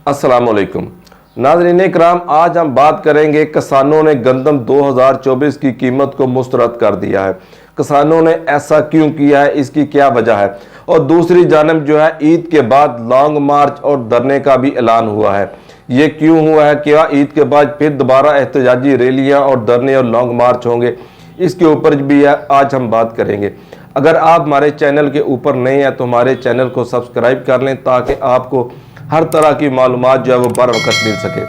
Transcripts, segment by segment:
अस्सलाम वालेकुम नाज़रीन इकराम, आज हम बात करेंगे किसानों ने गंदम 2024 की कीमत को मुस्तरद कर दिया है। किसानों ने ऐसा क्यों किया है, इसकी क्या वजह है। और दूसरी जानब जो है ईद के बाद लॉन्ग मार्च और धरने का भी ऐलान हुआ है। ये क्यों हुआ है, क्या ईद के बाद फिर दोबारा एहतजाजी रैलियां और धरने और लॉन्ग मार्च होंगे, इसके ऊपर भी आज हम बात करेंगे। अगर आप हमारे चैनल के ऊपर नए हैं तो हमारे चैनल को सब्सक्राइब कर लें ताकि आपको हर तरह की मालूमात जो है वो बर वक्त मिल सके।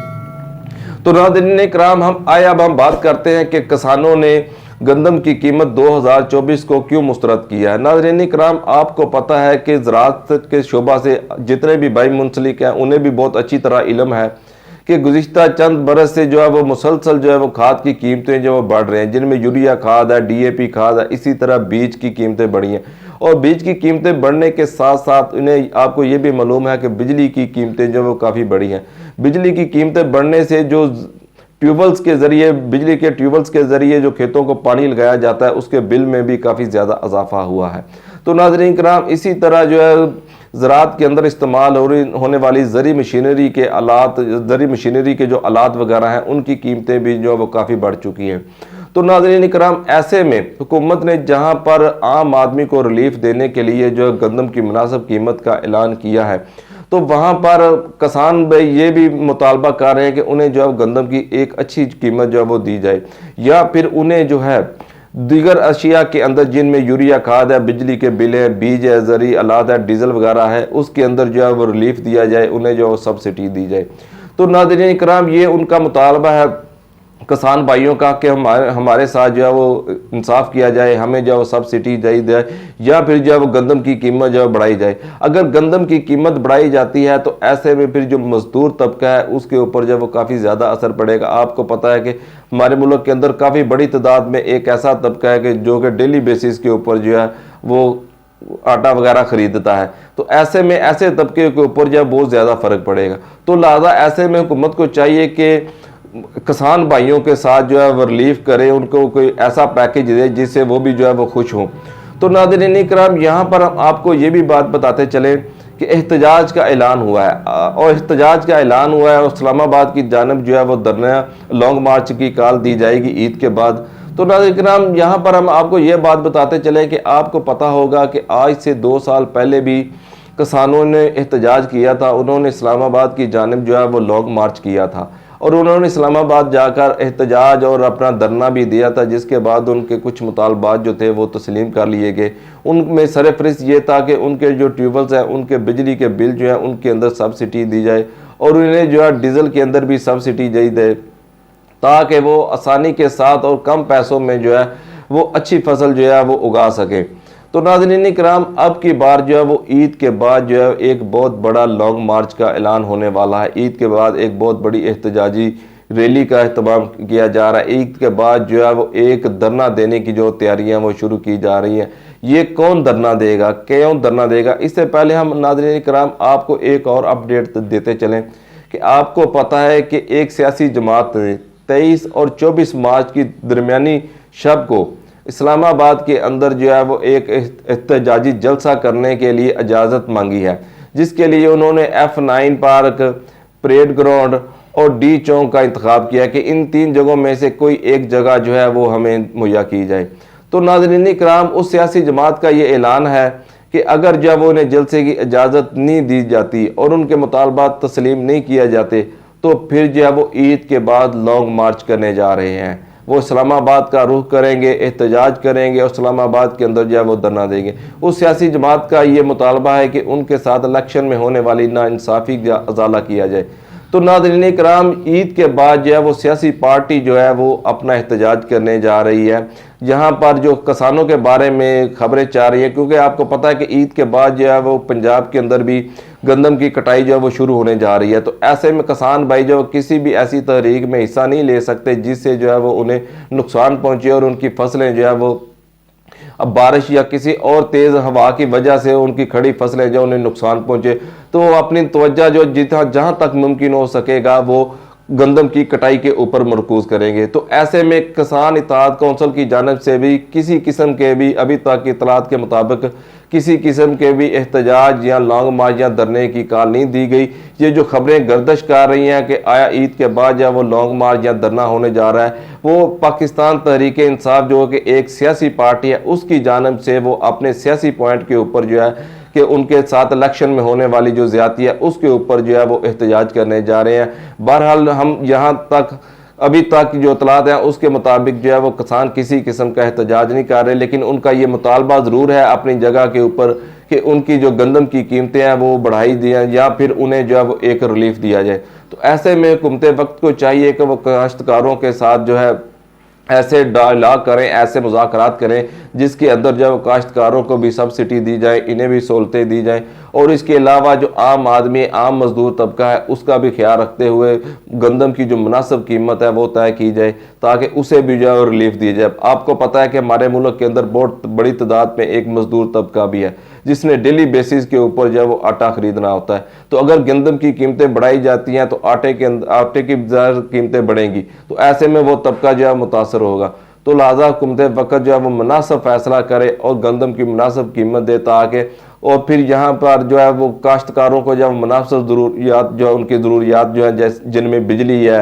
तो नाज़रीन इकराम, अब हम बात करते हैं कि किसानों ने गंदम की कीमत 2024 को क्यों मुस्तरद किया है। नाज़रीन इकराम, आपको पता है कि ज़राअत के शोबा से जितने भी भाई मुंसलिक हैं उन्हें भी बहुत अच्छी तरह इल्म है कि गुज़िश्ता चंद बरस से जो है वो मुसलसल जो है वो खाद की कीमतें जो वो बढ़ रहे हैं, जिनमें यूरिया खाद है, DAP खाद है, इसी तरह बीज की कीमतें बढ़ी हैं। और बीज की कीमतें बढ़ने के साथ साथ इन्हें आपको ये भी मालूम है कि बिजली की कीमतें जो वो काफ़ी बढ़ी हैं। बिजली की कीमतें बढ़ने से जो ट्यूबवेल्स के ज़रिए, बिजली के ट्यूबवेल्स के ज़रिए जो खेतों को पानी लगाया जाता है उसके बिल में भी काफ़ी ज़्यादा इजाफा हुआ है। तो नाज़रीन किराम, इसी तरह जो है ज़राअत के अंदर इस्तेमाल होने वाली ज़री मशीनरी के आलात, ज़री मशीनरी के जो आलात वगैरह हैं उनकी कीमतें भी जो है वो काफ़ी बढ़ चुकी हैं। तो नाज़रीन किराम, ऐसे में हुकूमत ने जहाँ पर आम आदमी को रिलीफ देने के लिए जो है गंदम की मुनासिब कीमत का ऐलान किया है, तो वहाँ पर किसान भाई ये भी मुतालबा कर रहे हैं कि उन्हें जो है गंदम की एक अच्छी कीमत जो है वो दी जाए, या फिर उन्हें जो है दीगर अशिया के अंदर जिनमें यूरिया खाद है, बिजली के बिल है, बीज है, ज़री आलात है, डीजल वगैरह है, उसके अंदर जो है वो रिलीफ दिया जाए, उन्हें जो सब्सिडी दी जाए। तो नाज़रीन इकराम, ये उनका मुतालबा है किसान भाइयों का कि हमारे साथ जो है वो इंसाफ किया जाए, हमें जो है वो सब्सिडी दी जाए, या फिर जो है वो गंदम की कीमत जो है बढ़ाई जाए। अगर गंदम की कीमत बढ़ाई जाती है तो ऐसे में फिर जो मजदूर तबका है उसके ऊपर जो है वो काफ़ी ज़्यादा असर पड़ेगा। आपको पता है कि हमारे मुल्क के अंदर काफ़ी बड़ी तादाद में एक ऐसा तबका है कि जो कि डेली बेसिस के ऊपर जो है वो आटा वगैरह खरीदता है। तो ऐसे में ऐसे तबके के ऊपर जो है बहुत ज़्यादा फ़र्क पड़ेगा। तो लिहाजा ऐसे में हुकूमत को चाहिए कि किसान भाइयों के साथ जो है वो रिलीफ करे, उनको कोई ऐसा पैकेज दे जिससे वो भी जो है वो खुश हों। तो नाज़रीन इकराम, यहाँ पर हम आपको ये भी बात बताते चलें कि एहतजाज का ऐलान हुआ है, और एहतजाज का ऐलान हुआ है और इस्लामाबाद की जानब जो है वो धरना लॉन्ग मार्च की कॉल दी जाएगी ईद के बाद। तो नाज़रीन इकराम, यहाँ पर हम आपको ये बात बताते चले कि आपको पता होगा कि आज से 2 साल पहले भी किसानों ने एहतजाज किया था। उन्होंने इस्लामाबाद की जानब जो है वो लॉन्ग मार्च किया था और उन्होंने इस्लामाबाद जाकर एहतजाज और अपना धरना भी दिया था, जिसके बाद उनके कुछ मुतालबात जो थे वो तस्लीम कर लिए गए। उनमें सरफहरिस्त ये था कि उनके जो ट्यूबवेल्स हैं उनके बिजली के बिल जो है उनके अंदर सब्सिडी दी जाए, और उन्हें जो है डीजल के अंदर भी सब्सिडी दी जाए, ताकि वो आसानी के साथ और कम पैसों में जो है वो अच्छी फसल जो है वो उगा सकें। तो नाज़रीन किराम, अब की बार जो है वो ईद के बाद जो है एक बहुत बड़ा लॉन्ग मार्च का ऐलान होने वाला है। ईद के बाद एक बहुत बड़ी एहतजाजी रैली का अहतमाम किया जा रहा है। ईद के बाद जो है वो एक धरना देने की जो तैयारियां वो शुरू की जा रही हैं। ये कौन धरना देगा, क्यों धरना देगा, इससे पहले हम नाज़रीन किराम आपको एक और अपडेट देते चलें कि आपको पता है कि एक सियासी जमात ने 23 और 24 मार्च की दरमियानी शब को इस्लामाबाद के अंदर जो है वो एक एहतजाजी जलसा करने के लिए इजाज़त मांगी है, जिसके लिए उन्होंने F9 पार्क, परेड ग्राउंड और D चौक का इंतखाब किया कि इन 3 जगहों में से कोई एक जगह जो है वो हमें मुहैया की जाए। तो नाज़रीन किराम, उस सियासी जमात का ये ऐलान है कि अगर जब उन्हें जलसे की इजाज़त नहीं दी जाती और उनके मुतालबात तस्लीम नहीं किए जाते तो फिर जो है वो ईद के बाद लॉन्ग मार्च करने जा रहे हैं। वो इस्लामाबाद का रुख करेंगे, एहतजाज करेंगे और इस्लामाबाद के अंदर जो है वो धरना देंगे। उस सियासी जमात का ये मुतालबा है कि उनके साथ इलेक्शन में होने वाली नाइंसाफ़ी का अजाला किया जाए। तो नाज़रीन किराम, ईद के बाद जो है वो सियासी पार्टी जो है वो अपना एहतजाज करने जा रही है, जहाँ पर जो किसानों के बारे में खबरें चाह रही हैं, क्योंकि आपको पता है कि ईद के बाद जो है वो पंजाब के अंदर भी गंदम की कटाई जो है वो शुरू होने जा रही है। तो ऐसे में किसान भाई जो किसी भी ऐसी तहरीक में हिस्सा नहीं ले सकते जिससे जो है वो उन्हें नुकसान पहुँचे और उनकी फसलें जो है वो अब बारिश या किसी और तेज़ हवा की वजह से उनकी खड़ी फसलें जो उन्हें नुकसान पहुँचे, तो वो अपनी तवज्जो जो जहाँ तक मुमकिन हो सकेगा वो गंदम की कटाई के ऊपर मरकूज करेंगे। तो ऐसे में किसान इत्तेहाद कौंसिल की जानिब से भी किसी किस्म के भी अभी तक की इतलात के मुताबिक किसी किस्म के भी एहतजाज या लॉन्ग मार्च या धरने की कॉल नहीं दी गई। ये जो खबरें गर्दिश कर रही हैं कि आया ईद के बाद या वो लॉन्ग मार्च या धरना होने जा रहा है, वो पाकिस्तान तहरीक इंसाफ जो कि एक सियासी पार्टी है उसकी जानिब से वो अपने सियासी पॉइंट के ऊपर जो है कि उनके साथ इलेक्शन में होने वाली जो ज़्यादती है उसके ऊपर जो है वो एहतजाज करने जा रहे हैं। बहरहाल हम यहाँ तक अभी तक जो इतलात हैं उसके मुताबिक जो है वो किसान किसी किस्म का एहतजाज नहीं कर रहे, लेकिन उनका ये मुतालबा ज़रूर है अपनी जगह के ऊपर कि उनकी जो गंदम की कीमतें हैं वो बढ़ाई दी जाएं या फिर उन्हें जो है वो एक रिलीफ दिया जाए। तो ऐसे में हुकूमत वक्त को चाहिए कि वो काश्तकारों के साथ जो है ऐसे डायलॉग करें, ऐसे मुज़ाकरात करें जिसके अंदर जो काश्तकारों को भी सब्सिडी दी जाए, इन्हें भी सहूलतें दी जाएं, और इसके अलावा जो आम आदमी आम मजदूर तबका है उसका भी ख्याल रखते हुए गंदम की जो मुनासिब कीमत है वो तय की जाए ताकि उसे भी जो है रिलीफ दी जाए। आपको पता है कि हमारे मुल्क के अंदर बहुत बड़ी तादाद में एक मजदूर तबका भी है जिसने डेली बेसिस के ऊपर जो है वो आटा खरीदना होता है। तो अगर गंदम की कीमतें बढ़ाई जाती हैं तो आटे की कीमतें बढ़ेंगी, तो ऐसे में वो तबका जो है मुतासर होगा। तो लिहाजा हुकूमत वक्त जो है वो मुनासिब फैसला करे और गंदम की मुनासिब कीमत दे ताकि और फिर यहाँ पर जो है वो काश्तकारों को जब मुनासिब ज़रूरियात जो है उनकी ज़रूरियात जो है जैसे जिनमें बिजली है,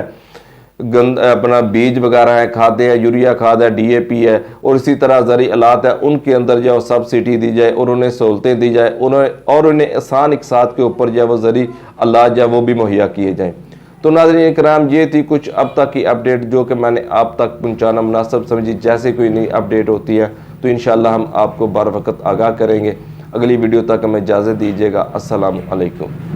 अपना बीज वगैरह है, खाद है, यूरिया खाद है, DAP है और इसी तरह ज़री आलात है, उनके अंदर जो है सब्सिडी दी जाए और उन्हें सहूलतें दी जाए उन्हें आसान इक़्तिसाद के ऊपर जो है वो ज़री आलात जो है वो भी मुहैया किए जाएँ। तो नाज़रीन इकराम, ये थी कुछ अब तक की अपडेट जो कि मैंने आप तक पहुँचाना मुनासिब समझी। जैसे कोई नई अपडेट होती है तो इंशाअल्लाह हम आपको बर वक्त आगाह करेंगे। अगली वीडियो तक हमें इजाज़त दीजिएगा। अस्सलामु अलैकुम।